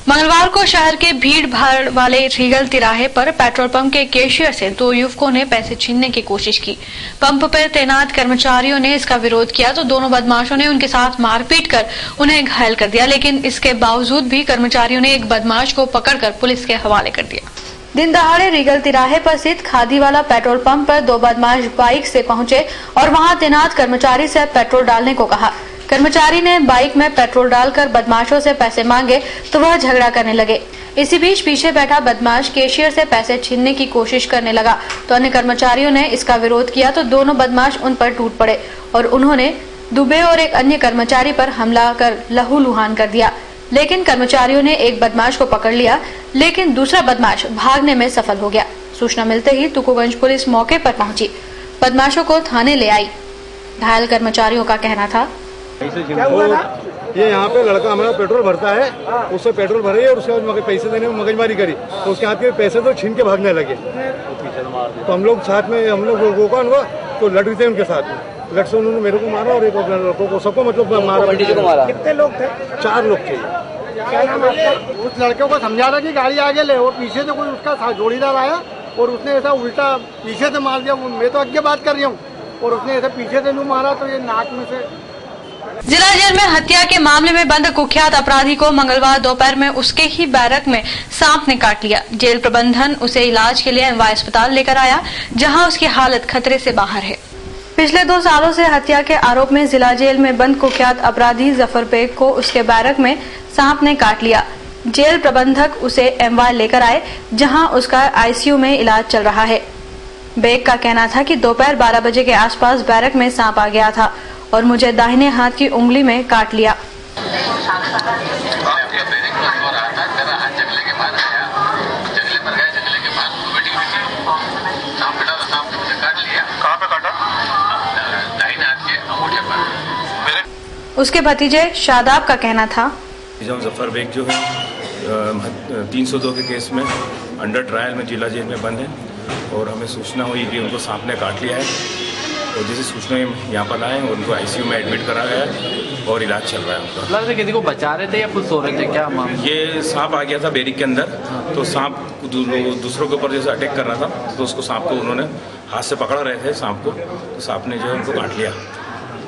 मंगलवार को शहर के भीड़ भाड़ वाले रीगल तिराहे पर पेट्रोल पंप के कैशियर से दो युवकों ने पैसे छीनने की कोशिश की। पंप पर तैनात कर्मचारियों ने इसका विरोध किया तो दोनों बदमाशों ने उनके साथ मारपीट कर उन्हें घायल कर दिया, लेकिन इसके बावजूद भी कर्मचारियों ने एक बदमाश को पकड़कर पुलिस के हवाले कर दिया। दिन दहाड़े रीगल तिराहे पर स्थित खादी वाला पेट्रोल पंप पर दो बदमाश बाइक से पहुंचे और वहां तैनात कर्मचारी से पेट्रोल डालने को कहा। कर्मचारी ने बाइक में पेट्रोल डालकर बदमाशों से पैसे मांगे तो वह झगड़ा करने लगे। इसी बीच पीछे बैठा बदमाश कैशियर से पैसे छीनने की कोशिश करने लगा तो अन्य कर्मचारियों ने इसका विरोध किया तो दोनों बदमाश उन पर टूट पड़े और उन्होंने दुबे और एक अन्य कर्मचारी पर हमला कर लहूलुहान कर दिया। लेकिन कर्मचारियों ने एक बदमाश को पकड़ लिया, लेकिन दूसरा बदमाश भागने में सफल हो गया। सूचना मिलते ही तुकोगंज पुलिस मौके पर पहुंची, बदमाशों को थाने ले आई। घायल कर्मचारियों का कहना था, क्या हुआ ना? ये यहाँ पे लड़का हमारा पेट्रोल भरता है, उससे पेट्रोल भरे और उसके बाद पैसे देने में मगजमारी करी तो उसके हाथ के पैसे तो छीन के भागने लगे। तो हम लोग साथ में रोका उनको तो लड़ रहे थे उनके साथ में। लड़ से उन्होंने मेरे को मारा और एक लड़कों को, सबको मतलब मारा। कितने लोग थे? 4 लोग थे। क्या नाम है? उस लड़के को समझा रहा कि गाड़ी आगे ले और पीछे से कोई उसका जोड़ीदार आया और उसने ऐसा उल्टा पीछे से मार दिया। मैं तो आगे बात कर रही हूँ और उसने ऐसा पीछे से नहीं मारा तो ये नाक में से। जिला जेल में हत्या के मामले में बंद कुख्यात अपराधी को मंगलवार दोपहर में उसके ही बैरक में सांप ने काट लिया। जेल प्रबंधन उसे इलाज के लिए एमवाय अस्पताल लेकर आया, जहां उसकी हालत खतरे से बाहर है। पिछले 2 सालों से हत्या के आरोप में जिला जेल में बंद कुख्यात अपराधी जफर बेग को उसके बैरक में सांप ने काट लिया। जेल प्रबंधक उसे एमवाय लेकर आए, जहाँ उसका आईसीयू में इलाज चल रहा है। बेग का कहना था कि दोपहर 12 बजे के आसपास बैरक में सांप आ गया था और मुझे दाहिने हाथ की उंगली में काट लिया। उसके भतीजे शादाब का कहना था, जफर बेग जो है 302 के केस में अंडर ट्रायल में जिला जेल में बंद है और हमें सूचना हुई कि उनको सांप ने काट लिया है और जैसे सूचना यहाँ पर आए और उनको आईसीयू में एडमिट करा गया है और इलाज चल रहा है उनका। मतलब से किसी को बचा रहे थे या खुद सो रहे थे, क्या मामला? ये सांप आ गया था बैरिक के अंदर, तो सांप दूसरों के ऊपर जैसे अटैक कर रहा था तो उसको सांप को उन्होंने हाथ से पकड़ रहे थे सांप को, तो सांप ने जो है उनको काट लिया।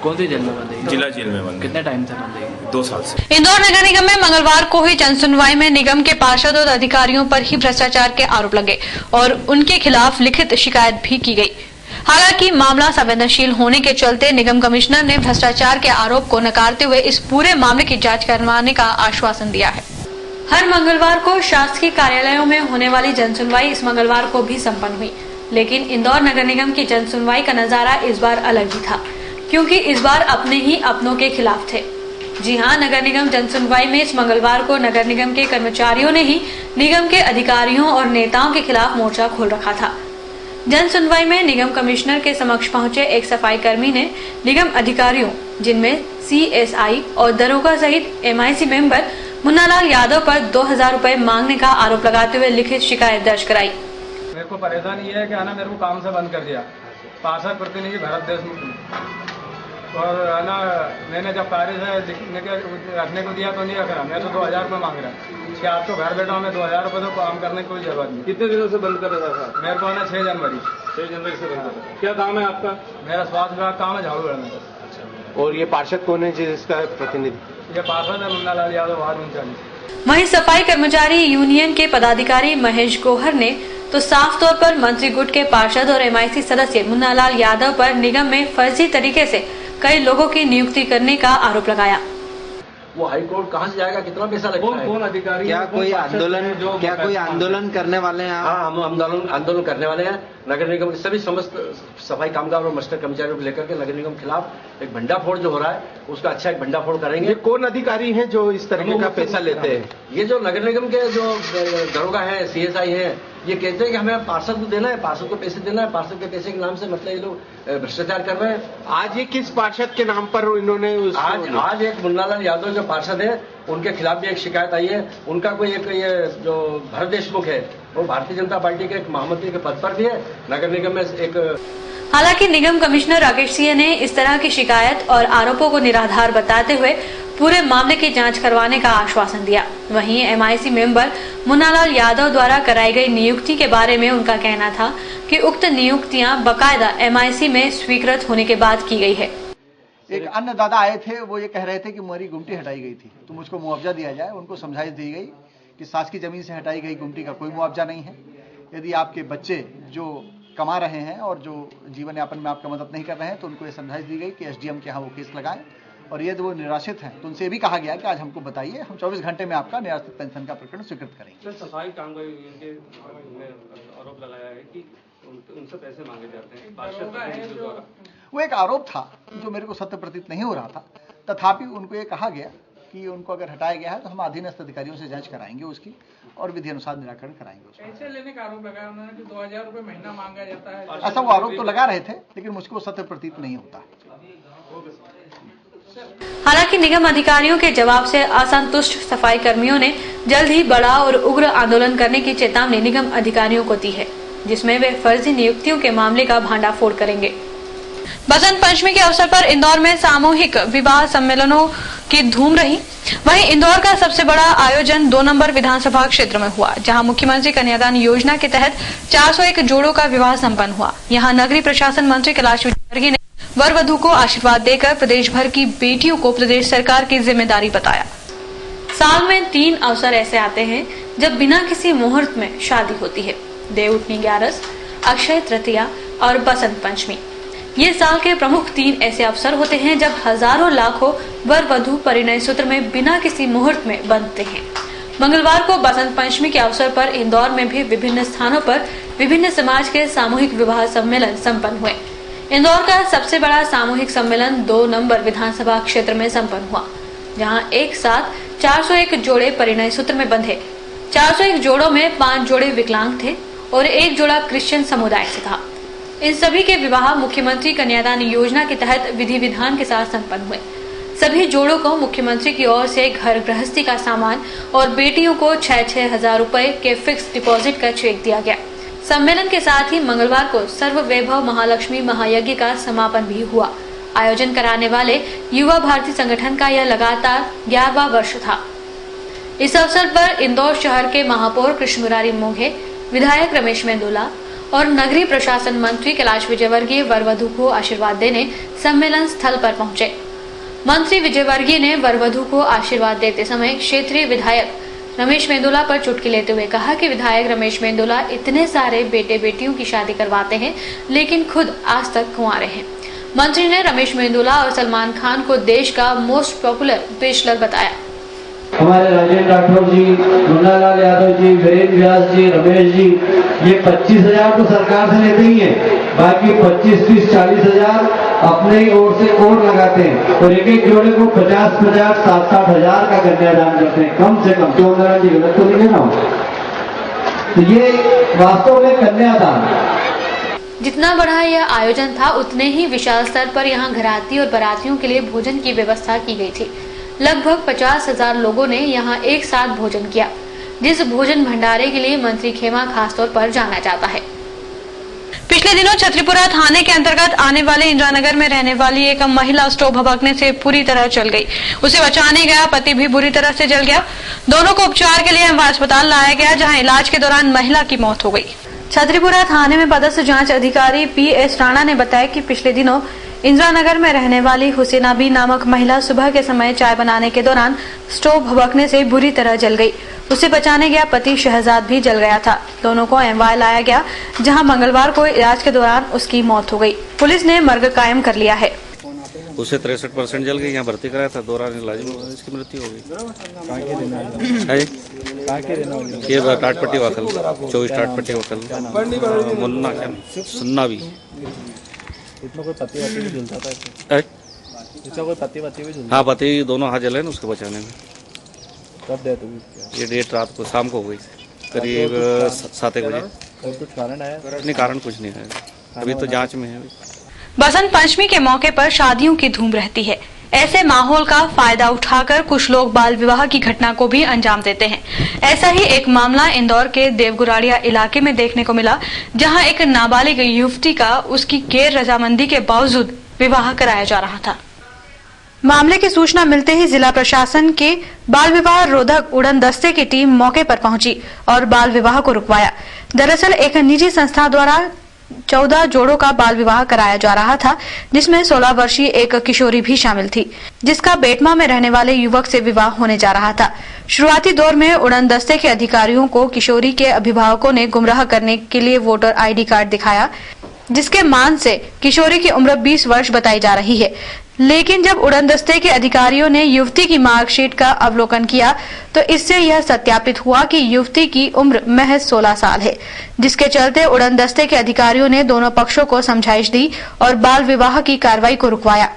कौन सी जेल में बंद है? जिला जेल में बंद। कितने टाइम से बंद है? 2 साल से। इंदौर नगर निगम में मंगलवार को हुई जनसुनवाई में निगम के पार्षद और अधिकारियों पर ही भ्रष्टाचार के आरोप लगे और उनके खिलाफ लिखित शिकायत भी की गई। हालांकि मामला संवेदनशील होने के चलते निगम कमिश्नर ने भ्रष्टाचार के आरोप को नकारते हुए इस पूरे मामले की जांच करवाने का आश्वासन दिया है। हर मंगलवार को शासकीय कार्यालयों में होने वाली जनसुनवाई इस मंगलवार को भी संपन्न हुई, लेकिन इंदौर नगर निगम की जनसुनवाई का नजारा इस बार अलग ही था, क्योंकि इस बार अपने ही अपनों के खिलाफ थे। जी हां, नगर निगम जनसुनवाई में इस मंगलवार को नगर निगम के कर्मचारियों ने ही निगम के अधिकारियों और नेताओं के खिलाफ मोर्चा खोल रखा था। जन सुनवाई में निगम कमिश्नर के समक्ष पहुंचे एक सफाई कर्मी ने निगम अधिकारियों, जिनमें सीएसआई और दरोगा सहित एमआईसी मेंबर मुन्नालाल यादव पर 2000 रुपए मांगने का आरोप लगाते हुए लिखित शिकायत दर्ज कराई। मेरे को परेशानी ये है कि आना मेरे को काम से बंद कर दिया, पार्षद प्रतिनिधि भरत देशमुख, और ना मैंने जब कार्य से रखने को दिया तो नहीं रख रहा, मैं तो 2000 रुपये मांग रहा कि आप तो घर बैठा हूँ, मैं 2000 रुपये तो काम करने की कोई जरूरत नहीं। कितने दिनों से बंद कर रहा था? मेरे को है ना 6 जनवरी से बंद कर। क्या काम है आपका? मेरा स्वास्थ्य विभाग काम है, झाड़ू बढ़ाने। और ये पार्षद कौन है जिसका प्रतिनिधि? ये पार्षद है मुन्नालाल यादव, वार्ड 39। वहीं सफाई कर्मचारी यूनियन के पदाधिकारी महेश गोहर ने तो साफ तौर पर मंत्री गुट के पार्षद और एमआईसी सदस्य मुन्नालाल यादव पर निगम में फर्जी तरीके से कई लोगों की नियुक्ति करने का आरोप लगाया। वो हाई कोर्ट कहाँ से जाएगा, कितना पैसा लगता है? कौन अधिकारी? क्या कोई आंदोलन करने वाले हैं? हाँ, हम आंदोलन करने वाले हैं। नगर निगम के सभी समस्त सफाई कामगार और मास्टर कर्मचारियों को लेकर के नगर निगम के खिलाफ एक भंडाफोड़ जो हो रहा है उसका अच्छा एक भंडाफोड़ करेंगे। ये कौन अधिकारी हैं जो इस तरीके का पैसा लेते हैं? ये जो नगर निगम के जो दरोगा है, सीएसआई है, ये कहते हैं कि हमें पार्षद को देना है, पार्षद को पैसे देना है, पार्षद के पैसे के नाम से मतलब ये लोग भ्रष्टाचार कर रहे हैं। आज ये किस पार्षद के नाम पर इन्होंने आज एक मुन्नालाल यादव जो पार्षद है उनके खिलाफ भी एक शिकायत आई है। उनका कोई एक ये जो भरत देशमुख है वो भारतीय जनता पार्टी के एक महामंत्री के पद पर भी है नगर निगम में एक। हालांकि निगम कमिश्नर राकेश सिंह ने इस तरह की शिकायत और आरोपों को निराधार बताते हुए पूरे मामले की जांच करवाने का आश्वासन दिया। वहीं MIC मेंबर मुन्नालाल यादव द्वारा कराई गई नियुक्ति के बारे में उनका कहना था कि उक्त नियुक्तियां बकायदा MIC में स्वीकृत होने के बाद की गई है। एक अन्य दादा आए थे, वो ये कह रहे थे कि मेरी गुमटी हटाई गई थी तो मुझको मुआवजा दिया जाए। उनको समझाइश दी गई कि शासकीय जमीन से हटाई गई गुमटी का कोई मुआवजा नहीं है। यदि आपके बच्चे जो कमा रहे हैं और जो जीवन यापन में आपका मदद नहीं कर रहे हैं तो उनको ये समझाइश दी गई कि SDM के यहाँ वो केस लगाएं। और यदि वो निराश्रित हैं तो उनसे ये भी कहा गया कि आज हमको बताइए, हम 24 घंटे में आपका निराश्रित पेंशन का प्रकरण स्वीकृत करेंगे। सफाई कामगार यूनियन के आरोप लगाया है कि उनसे पैसे मांगे जाते हैं। वो एक आरोप था जो मेरे को सत्य प्रतीत नहीं हो रहा था। तथापि उनको ये कहा गया कि उनको अगर हटाया गया है तो हम अधीनस्थ अधिकारियों से जांच कराएंगे उसकी और विधि अनुसार निराकरण कराएंगे उसका। पैसे लेने का आरोप लगाया उन्होंने कि 2000 रुपए महीना मांगा जाता है। ऐसा वो आरोप तो लगा रहे थे लेकिन मुझको सत्य प्रतीत नहीं होता। हालांकि निगम अधिकारियों के जवाब से असंतुष्ट सफाई कर्मियों ने जल्द ही बड़ा और उग्र आंदोलन करने की चेतावनी निगम अधिकारियों को दी है, जिसमें वे फर्जी नियुक्तियों के मामले का भांडाफोड़ करेंगे। बसंत पंचमी के अवसर पर इंदौर में सामूहिक विवाह सम्मेलनों की धूम रही। वहीं इंदौर का सबसे बड़ा आयोजन 2 नंबर विधानसभा क्षेत्र में हुआ, जहां मुख्यमंत्री कन्यादान योजना के तहत 401 जोड़ों का विवाह संपन्न हुआ। यहां नगरीय प्रशासन मंत्री कैलाश विजयवर्गीय ने वर वधू को आशीर्वाद देकर प्रदेश भर की बेटियों को प्रदेश सरकार की जिम्मेदारी बताया। साल में 3 अवसर ऐसे आते हैं जब बिना किसी मुहूर्त में शादी होती है: देवउठनी 11, अक्षय तृतीया और बसंत पंचमी। ये साल के प्रमुख 3 ऐसे अवसर होते हैं जब हजारों लाखों वर वधू परिणय सूत्र में बिना किसी मुहूर्त में बंधते हैं। मंगलवार को बसंत पंचमी के अवसर पर इंदौर में भी विभिन्न स्थानों पर विभिन्न समाज के सामूहिक विवाह सम्मेलन संपन्न हुए। इंदौर का सबसे बड़ा सामूहिक सम्मेलन 2 नंबर विधानसभा क्षेत्र में संपन्न हुआ, जहां एक साथ 401 जोड़े परिणय सूत्र में बंधे। 401 जोड़ों में 5 जोड़े विकलांग थे और 1 जोड़ा क्रिश्चियन समुदाय से था। इन सभी के विवाह मुख्यमंत्री कन्यादान योजना के तहत विधि विधान के साथ संपन्न हुए। सभी जोड़ों को मुख्यमंत्री की ओर से घर गृहस्थी का सामान और बेटियों को 6-6 हजार रूपए के फिक्स डिपॉजिट का चेक दिया गया। सम्मेलन के साथ ही मंगलवार को सर्व वैभव महालक्ष्मी महायज्ञ का समापन भी हुआ। आयोजन कराने वाले युवा भारती संगठन का यह लगातार 11वां वर्ष था। इस अवसर पर इंदौर शहर के महापौर कृष्ण मुरारी मोघे, विधायक रमेश मेंदोला और नगरीय प्रशासन मंत्री कैलाश विजयवर्गीय वर वधू को आशीर्वाद देने सम्मेलन स्थल पर पहुंचे। मंत्री विजयवर्गीय ने वर वधू को आशीर्वाद देते समय क्षेत्रीय विधायक रमेश मेंदोला पर चुटकी लेते हुए कहा कि विधायक रमेश मेंदोला इतने सारे बेटे बेटियों की शादी करवाते हैं लेकिन खुद आज तक कुंवारे हैं। मंत्री ने रमेश मेंदोला और सलमान खान को देश का मोस्ट पॉपुलर बैचलर बताया। हमारे राजेंद्र राठौर जी, मुन्नालाल यादव जी, वीरेंद्र व्यास जी, रमेश जी, ये 25,000 तो सरकार से लेते ही हैं, बाकी 25, 30, 40 हजार अपने ही ओर से और लगाते हैं और एक जोड़े को 50-50, 60-60 हजार का कन्यादान करते हैं कम से कम। क्यों जी, गलत तो नहीं है ना? तो ये वास्तव में कन्यादान। जितना बड़ा यह आयोजन था उतने ही विशाल स्तर पर यहाँ घराती और बारातियों के लिए भोजन की व्यवस्था की गई थी। लगभग 50,000 लोगों ने यहाँ एक साथ भोजन किया, जिस भोजन भंडारे के लिए मंत्री खेमा खासतौर पर जाना जाता है। पिछले दिनों छतरीपुरा थाने के अंतर्गत आने वाले इंदिरानगर में रहने वाली एक महिला स्टोव भभकने से पूरी तरह जल गई। उसे बचाने गया पति भी बुरी तरह से जल गया। दोनों को उपचार के लिए अस्पताल लाया गया, जहां इलाज के दौरान महिला की मौत हो गई। छतरीपुरा थाने में पदस्थ जांच अधिकारी PS राणा ने बताया कि पिछले दिनों इंदिरानगर में रहने वाली हुसैना बी नामक महिला सुबह के समय चाय बनाने के दौरान स्टोव भभकने से बुरी तरह जल गई। उसे बचाने गया पति शहजाद भी जल गया था। दोनों को MY लाया गया, जहां मंगलवार को इलाज के दौरान उसकी मौत हो गई। पुलिस ने मर्ग कायम कर लिया है। उसे 63% जल गई, यहाँ भर्ती कराया था, दौरान इलाज में इसकी मृत्यु हो गई। ये टाटपट्टी वाकल 24 टाटपट्टी वाकल मुन्ना क्या सुन्ना भी इसमें कोई पति वति भी झुलता था? इसमें कोई पति वति भी झुलता? हाँ, पति दोनों हाथ जले ना उसके बचाने में। कब डेथ हुई? ये डेट रात को शाम को हुई करीब 7 बजे। कुछ कारण आया? नहीं, कारण कुछ नहीं है, अभी तो जांच में है। बसंत पंचमी के मौके पर शादियों की धूम रहती है। ऐसे माहौल का फायदा उठाकर कुछ लोग बाल विवाह की घटना को भी अंजाम देते हैं। ऐसा ही एक मामला इंदौर के देवगुराड़िया इलाके में देखने को मिला, जहां एक नाबालिग युवती का उसकी गैर रजामंदी के बावजूद विवाह कराया जा रहा था। मामले की सूचना मिलते ही जिला प्रशासन के बाल विवाह रोधक उड़न दस्ते की टीम मौके पर पहुंची और बाल विवाह को रुकवाया। दरअसल एक निजी संस्था द्वारा 14 जोड़ों का बाल विवाह कराया जा रहा था, जिसमें 16 वर्षीय एक किशोरी भी शामिल थी, जिसका बेटमा में रहने वाले युवक से विवाह होने जा रहा था। शुरुआती दौर में उड़न दस्ते के अधिकारियों को किशोरी के अभिभावकों ने गुमराह करने के लिए वोटर आईडी कार्ड दिखाया, जिसके मान से किशोरी की उम्र 20 वर्ष बताई जा रही है। लेकिन जब उड़न दस्ते के अधिकारियों ने युवती की मार्कशीट का अवलोकन किया तो इससे यह सत्यापित हुआ कि युवती की उम्र महज 16 साल है, जिसके चलते उड़न दस्ते के अधिकारियों ने दोनों पक्षों को समझाइश दी और बाल विवाह की कार्रवाई को रुकवाया।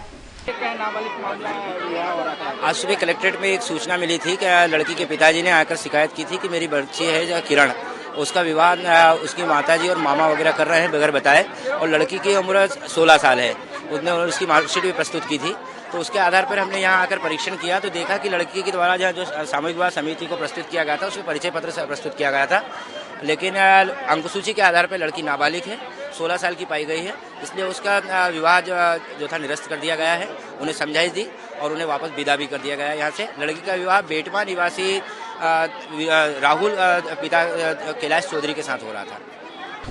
आज सुबह कलेक्ट्रेट में एक सूचना मिली थी कि लड़की के पिताजी ने आकर शिकायत की थी कि मेरी बच्ची है किरण, उसका विवाह उसकी माताजी और मामा वगैरह कर रहे हैं बगैर बताए, और लड़की की उम्र 16 साल है। उसने उसकी मार्कशीट भी प्रस्तुत की थी। तो उसके आधार पर हमने यहाँ आकर परीक्षण किया तो देखा कि लड़की के द्वारा जो सामूहिक विवाह समिति को प्रस्तुत किया गया था उसमें परिचय पत्र से प्रस्तुत किया गया था, लेकिन अंकसूची के आधार पर लड़की नाबालिग है, 16 साल की पाई गई है, इसलिए उसका विवाह जो था निरस्त कर दिया गया है। उन्हें समझाइश दी और उन्हें वापस विदा भी कर दिया गया है यहाँ से। लड़की का विवाह बेटमा निवासी राहुल पिता कैलाश चौधरी के साथ हो रहा था।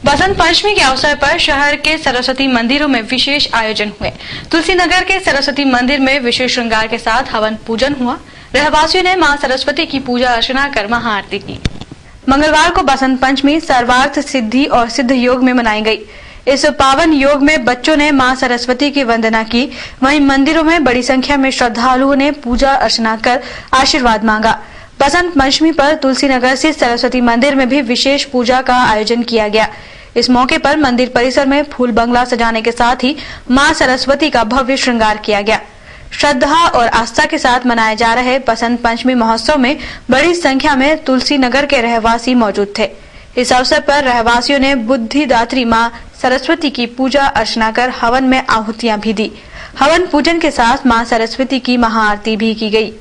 बसंत पंचमी के अवसर पर शहर के सरस्वती मंदिरों में विशेष आयोजन हुए। तुलसी नगर के सरस्वती मंदिर में विशेष श्रृंगार के साथ हवन पूजन हुआ। रहवासियों ने मां सरस्वती की पूजा अर्चना कर महाआरती की। मंगलवार को बसंत पंचमी सर्वार्थ सिद्धि और सिद्ध योग में मनाई गई। इस पावन योग में बच्चों ने मां सरस्वती की वंदना की, वहीं मंदिरों में बड़ी संख्या में श्रद्धालुओं ने पूजा अर्चना कर आशीर्वाद मांगा। बसंत पंचमी पर तुलसी नगर स्थित सरस्वती मंदिर में भी विशेष पूजा का आयोजन किया गया। इस मौके पर मंदिर परिसर में फूल बंगला सजाने के साथ ही मां सरस्वती का भव्य श्रृंगार किया गया। श्रद्धा और आस्था के साथ मनाए जा रहे बसंत पंचमी महोत्सव में बड़ी संख्या में तुलसी नगर के रहवासी मौजूद थे। इस अवसर पर रहवासियों ने बुद्धिदात्री मां सरस्वती की पूजा अर्चना कर हवन में आहुतियां भी दी। हवन पूजन के साथ मां सरस्वती की महाआरती भी की गई।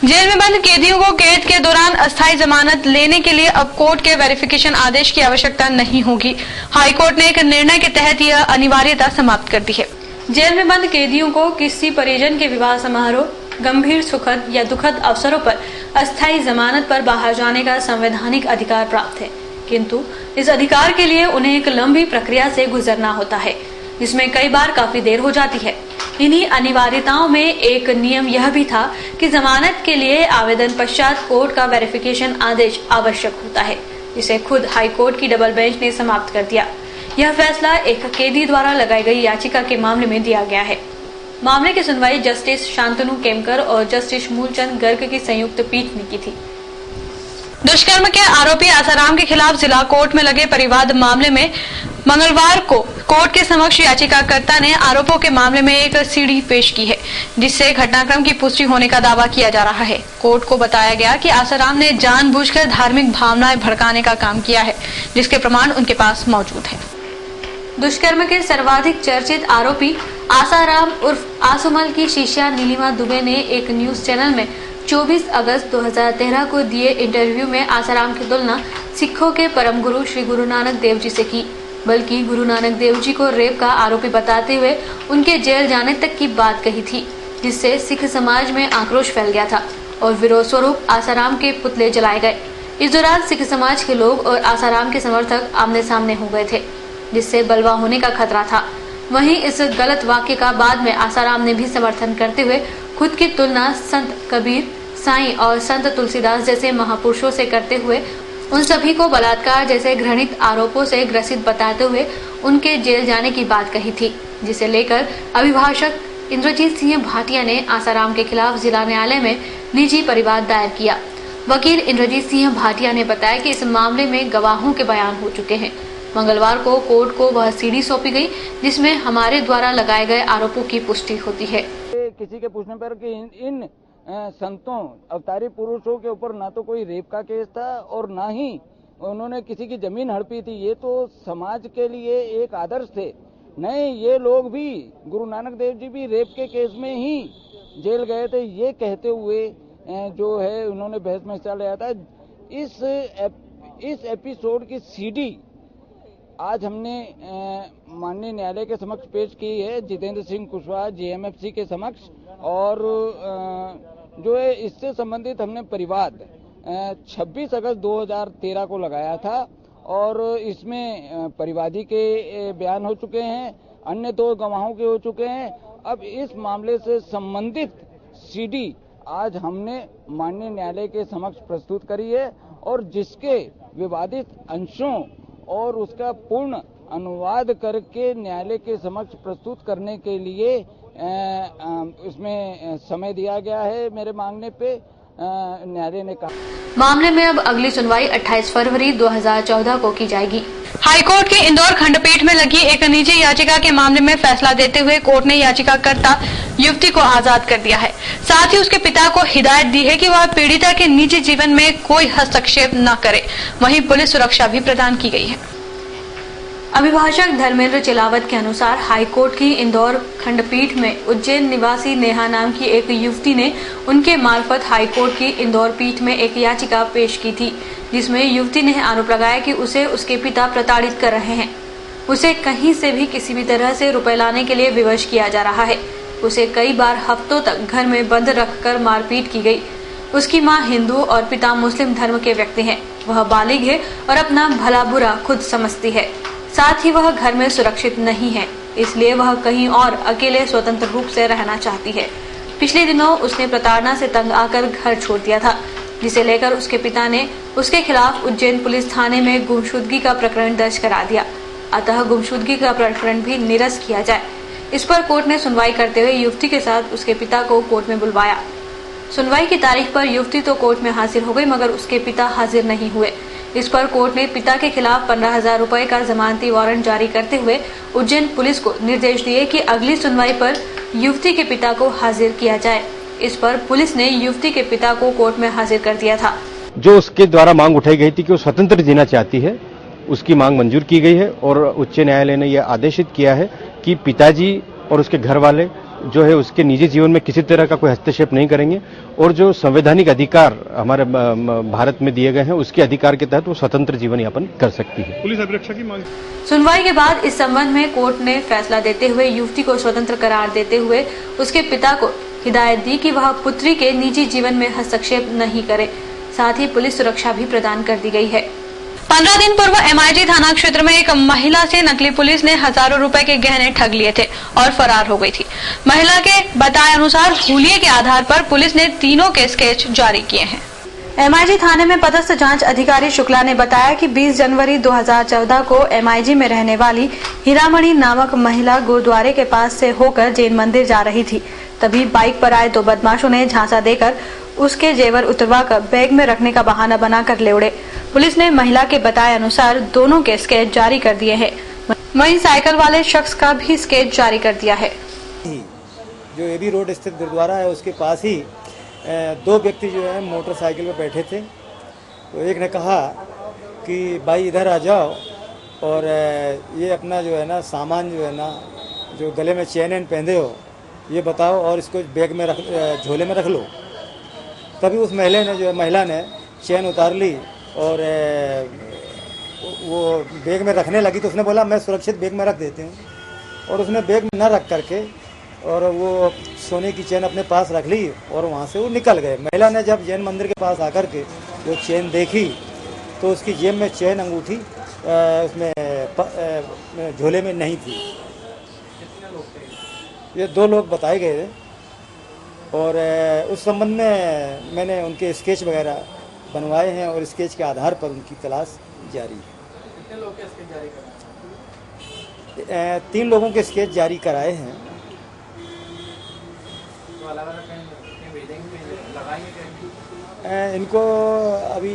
जेल में बंद कैदियों को कैद के दौरान अस्थायी जमानत लेने के लिए अब कोर्ट के वेरिफिकेशन आदेश की आवश्यकता नहीं होगी। हाईकोर्ट ने एक निर्णय के तहत यह अनिवार्यता समाप्त कर दी है। जेल में बंद कैदियों को किसी परिजन के विवाह समारोह, गंभीर सुखद या दुखद अवसरों पर अस्थायी जमानत पर बाहर जाने का संवैधानिक अधिकार प्राप्त है, किंतु इस अधिकार के लिए उन्हें एक लंबी प्रक्रिया से गुजरना होता है, जिसमें कई बार काफी देर हो जाती है। इन्हीं अनिवार्यताओं में एक नियम यह भी था कि जमानत के लिए आवेदन पश्चात कोर्ट का वेरिफिकेशन आदेश आवश्यक होता है, जिसे खुद हाई कोर्ट की डबल बेंच ने समाप्त कर दिया। यह फैसला एक कैदी द्वारा लगाई गई याचिका के मामले में दिया गया है। मामले की सुनवाई जस्टिस शांतनु केमकर और जस्टिस मूलचंद गर्ग की संयुक्त पीठ ने की थी। दुष्कर्म के आरोपी आसाराम के खिलाफ जिला कोर्ट में लगे परिवाद मामले में मंगलवार को कोर्ट के समक्ष याचिकाकर्ता ने आरोपों के मामले में एक सीडी पेश की है, जिससे घटनाक्रम की पुष्टि होने का दावा किया जा रहा है। कोर्ट को बताया गया कि आसाराम ने जानबूझकर धार्मिक भावनाएं भड़काने का काम किया है, जिसके प्रमाण उनके पास मौजूद है। दुष्कर्म के सर्वाधिक चर्चित आरोपी आसाराम उर्फ आसुमल की शिष्या नीलिमा दुबे ने एक न्यूज चैनल में 24 अगस्त 2013 को दिए इंटरव्यू में आसाराम की तुलना सिखों के परम गुरु श्री गुरु नानक देव जी से की, बल्कि गुरु नानक देव जी को रेप का आरोपी बताते हुए उनके जेल जाने तक की बात कही थी, जिससे सिख समाज में आक्रोश फैल गया था और विरोध स्वरूप आसाराम के पुतले जलाए गए। इस दौरान सिख समाज के लोग और आसाराम के समर्थक आमने सामने हो गए थे, जिससे बलवा होने का खतरा था। वहीं इस गलत वाक्य का बाद में आसाराम ने भी समर्थन करते हुए खुद की तुलना संत कबीर, साईं और संत तुलसीदास जैसे महापुरुषों से करते हुए उन सभी को बलात्कार जैसे घृणित आरोपों से ग्रसित बताते हुए उनके जेल जाने की बात कही थी, जिसे लेकर अभिभाषक इंद्रजीत सिंह भाटिया ने आसाराम के खिलाफ जिला न्यायालय में निजी परिवाद दायर किया। वकील इंद्रजीत सिंह भाटिया ने बताया कि इस मामले में गवाहों के बयान हो चुके हैं। मंगलवार को कोर्ट को वह सीडी सौंपी गई, जिसमें हमारे द्वारा लगाए गए आरोपों की पुष्टि होती है। किसी के पूछने पर कि इन संतों अवतारी पुरुषों के ऊपर ना तो कोई रेप का केस था और ना ही उन्होंने किसी की जमीन हड़पी थी, ये तो समाज के लिए एक आदर्श थे। नहीं, ये लोग भी गुरु नानक देव जी भी रेप के केस में ही जेल गए थे, ये कहते हुए जो है उन्होंने बहस में हिस्सा लिया था। इस एपिसोड की सीडी आज हमने माननीय न्यायालय के समक्ष पेश की है, जितेंद्र सिंह कुशवाहा जीएमएफसी के समक्ष, और जो है इससे संबंधित हमने परिवाद 26 अगस्त 2013 को लगाया था और इसमें परिवादी के बयान हो चुके हैं, अन्य 2 गवाहों के हो चुके हैं। अब इस मामले से संबंधित सीडी आज हमने माननीय न्यायालय के समक्ष प्रस्तुत करी है और जिसके विवादित अंशों और उसका पूर्ण अनुवाद करके न्यायालय के समक्ष प्रस्तुत करने के लिए इसमें समय दिया गया है मेरे मांगने पे। न्यायालय ने कहा मामले में अब अगली सुनवाई 28 फरवरी 2014 को की जाएगी। हाईकोर्ट की इंदौर खंडपीठ में लगी एक निजी याचिका के मामले में फैसला देते हुए कोर्ट ने याचिकाकर्ता युवती को आजाद कर दिया है। साथ ही उसके पिता को हिदायत दी है कि वह पीड़िता के निजी जीवन में कोई हस्तक्षेप न करे। वहीं पुलिस सुरक्षा भी प्रदान की गई है। अभिभाषक धर्मेंद्र चिलावत के अनुसार हाईकोर्ट की इंदौर खंडपीठ में उज्जैन निवासी नेहा नाम की एक युवती ने उनके मार्फत हाईकोर्ट की इंदौर पीठ में एक याचिका पेश की थी, जिसमें युवती ने आरोप लगाया कि उसे उसके पिता प्रताड़ित कर रहे हैं। उसे कहीं से भी किसी भी तरह से रुपए लाने के लिए विवश किया जा रहा है। उसे कई बार हफ्तों तक घर में बंद रखकर मारपीट की गई। उसकी मां हिंदू और पिता मुस्लिम धर्म के व्यक्ति हैं। वह बालिग है और अपना भला बुरा खुद समझती है। साथ ही वह घर में सुरक्षित नहीं है, इसलिए वह कहीं और अकेले स्वतंत्र रूप से रहना चाहती है। पिछले दिनों उसने प्रताड़ना से तंग आकर घर छोड़ दिया था, जिसे लेकर उसके पिता ने उसके खिलाफ उज्जैन पुलिस थाने में गुमशुदगी का प्रकरण दर्ज करा दिया। अतः गुमशुदगी का प्रकरण भी निरस्त किया जाए। इस पर कोर्ट ने सुनवाई करते हुए युवती के साथ उसके पिता को कोर्ट में बुलवाया। सुनवाई की तारीख पर युवती तो कोर्ट में हाजिर हो गई, मगर उसके पिता हाजिर नहीं हुए। इस पर कोर्ट ने पिता के खिलाफ 15,000 रुपए का जमानती वारंट जारी करते हुए उज्जैन पुलिस को निर्देश दिए कि अगली सुनवाई पर युवती के पिता को हाजिर किया जाए। इस पर पुलिस ने युवती के पिता को कोर्ट में हाजिर कर दिया था। जो उसके द्वारा मांग उठाई गई थी कि वो स्वतंत्र जीना चाहती है, उसकी मांग मंजूर की गई है और उच्च न्यायालय ने यह आदेशित किया है कि पिताजी और उसके घर वाले जो है उसके निजी जीवन में किसी तरह का कोई हस्तक्षेप नहीं करेंगे और जो संवैधानिक अधिकार हमारे भारत में दिए गए हैं उसके अधिकार के तहत वो स्वतंत्र जीवन यापन कर सकती है। पुलिस अभिरक्षा की मांग। सुनवाई के बाद इस संबंध में कोर्ट ने फैसला देते हुए युवती को स्वतंत्र करार देते हुए उसके पिता को हिदायत दी कि वह पुत्री के निजी जीवन में हस्तक्षेप नहीं करे। साथ ही पुलिस सुरक्षा भी प्रदान कर दी गई है। 15 दिन पूर्व MIG थाना क्षेत्र में एक महिला से नकली पुलिस ने हजारों रुपए के गहने ठग लिए थे और फरार हो गई थी। महिला के बताए अनुसार हुलिये के आधार पर पुलिस ने तीनों के स्केच जारी किए हैं। MIG थाने में पदस्थ जांच अधिकारी शुक्ला ने बताया कि 20 जनवरी 2014 को MIG में रहने वाली हीरामणि नामक महिला गुरुद्वारे के पास से होकर जैन मंदिर जा रही थी। तभी बाइक पर आए 2 बदमाशों ने झांसा देकर उसके जेवर उतरवाकर बैग में रखने का बहाना बनाकर ले उड़े। पुलिस ने महिला के बताए अनुसार दोनों के स्केच जारी कर दिए हैं। वहीं साइकिल वाले शख्स का भी स्केच जारी कर दिया है। जो एबी रोड स्थित गुरुद्वारा है उसके पास ही 2 व्यक्ति जो है मोटरसाइकिल पर बैठे थे। तो एक ने कहा कि भाई इधर आ जाओ और ये अपना जो है ना सामान जो है ना जो गले में चेन एन पहने हो ये बताओ और इसको बैग में रख झोले में रख लो। तभी उस महिला ने चेन उतार ली और वो बैग में रखने लगी। तो उसने बोला मैं सुरक्षित बैग में रख देती हूँ और उसने बैग में न रख करके और वो सोने की चेन अपने पास रख ली और वहाँ से वो निकल गए। महिला ने जब जैन मंदिर के पास आकर के वो चेन देखी तो उसकी जेब में चेन अंगूठी उसमें झोले में नहीं थी। ये 2 लोग बताए गए थे और उस संबंध में मैंने उनके स्केच वगैरह बनवाए हैं और स्केच के आधार पर उनकी तलाश जारी है। कितने लोग के स्केच जारी कराए? 3 लोगों के स्केच जारी कराए हैं। तो अलग-अलग कहीं भेजेंगे इनको अभी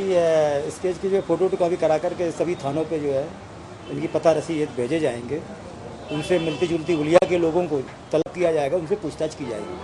स्केच की जो फोटो कॉपी करा करके सभी थानों पे जो है इनकी पता रसीद भेजे जाएंगे। उनसे मिलती जुलती हुलिया के लोगों को तलब किया जाएगा, उनसे पूछताछ की जाएगी।